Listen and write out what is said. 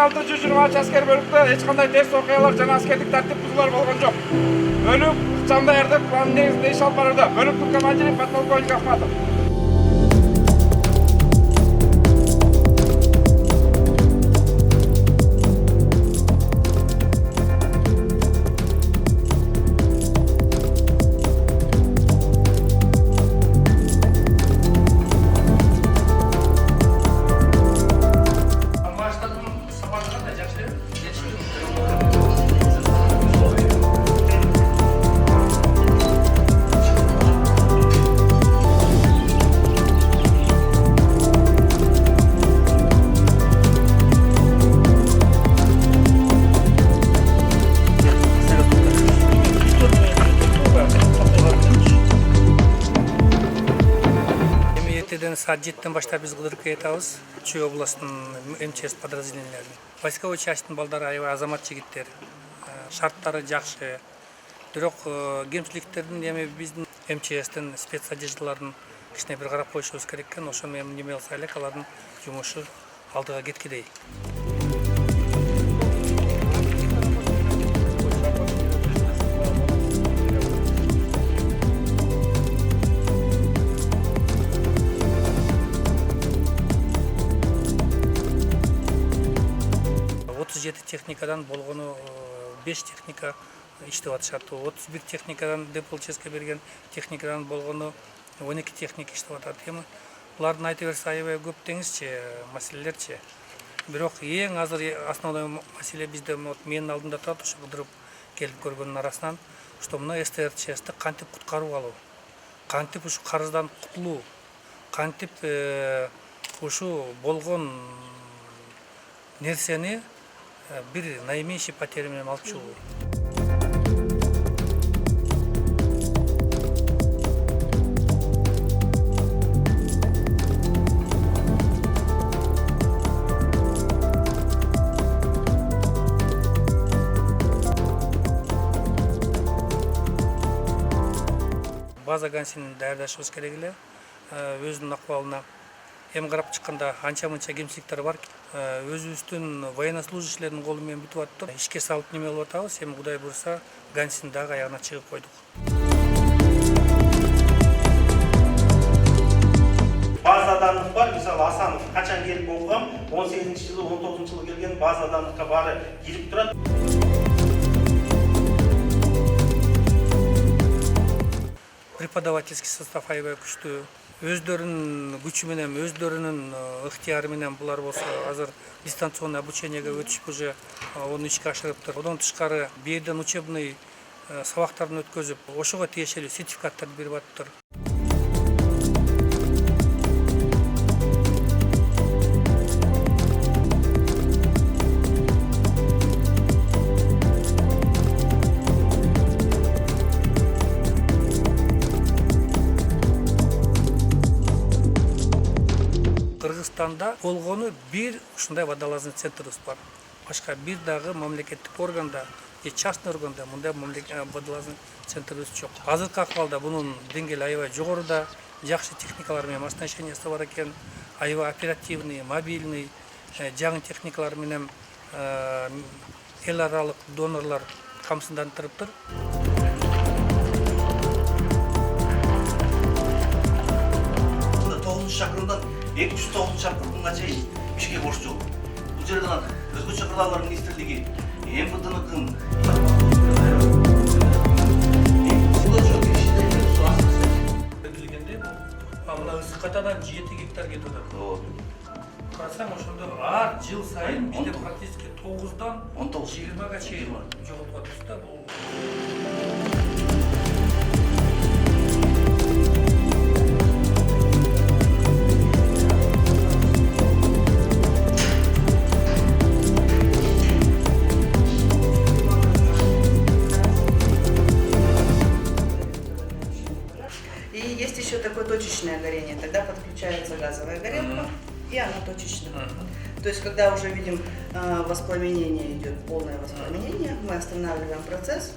126 asker bölükte hiç qanday ters okıyalar jana askerlik tartip buzulар болған жоқ. Bölük ыкчамда эрдеп план негизинде иш алып барууда. Бөлүктүн командири подполковник Ахматов. Саат 7-тен баштап биз кыдырып кетебиз. Чүй областынын МЧС подразделенияларынан. Войсковой частьтын балдары аябай азамат жигиттер. Шарттары жакшы. Бирок кемчиликтердин эми биздин МЧСтин спецодеждаларын кичине бир карап коюшубуз керек экен. Ошону эми неме кылса элек алардын жумушу алдыга кеткидей. 37 техникадан болгону 5 техника иштеп атышат. 31 техникадан Деполческе берген техникадан болгону 12 техника иштеп атат. Эми булардын айта берсе аябай көп деңизчи маселелерчи. Бирок эң азыр основной маселе бизде менин алдымда турат, ушу кыдырып келип көргөнүн арасынан, что мына СТРЧСти кантип куткарып алуу, кантип ушу карыздан кутулуу, кантип ушу болгон нерсени bir наименьший потеря менен алып чыгуу. База гансин даярдашыбыз керек эле. Өзүнүн акыбалына эми карап чыкканда анча-мынча кемчиликтер бар. Өзүбүздүн военнослужащийлердин колу менен бүтүп атты. Ишке салып неме кылып атабыз. Эми Кудай буйрса гансин дагы аягына чыгып койдук. База данных бар. Мисалы Асанов качан келип болгон 18-жылы, 19-жылы келген база данныхка баары кирип турат. Преподавательский состав аябай күчтүү. Өздөрүнүн күчү менен, өздөрүнүн ыктыяры менен булар болсо азыр дистанционный обучениеге өтүшүп уже ону ишке ашырыптыр. Одан тышкары бирден учебный сабактарын өткөзүп, ошого тиешелүү сертификаттарды берип атыптыр. Кыргызстанда болгону бир ушундай водолазный центрибиз бар. Башка бир дагы мамлекеттик органда же частный органда мындай водолазный центрибиз жок. Азыркы акыбалда бунун деңгээли аябай жогоруда, жакшы техникалар менен оснащениясы бар экен, аябай оперативный, мобильный, жаңы техникалар менен эл аралык донорлор камсыздандырыптыр. 209 шақырымға чейин ишке кошчу. Бул жерден өзгөчө кырдаалар министрлиги, МВДныкын мына ысыкатадан 7 гектар кетип атат. Карасаң ошондо ар жыл сайын бизде практически 9-дан 20га чейин жоготуп атабыз да. Бул есть еще такое точечное горение, тогда подключается газовая горелка, и она точечная. То есть, когда уже видим воспламенение, идет полное воспламенение, мы останавливаем процесс.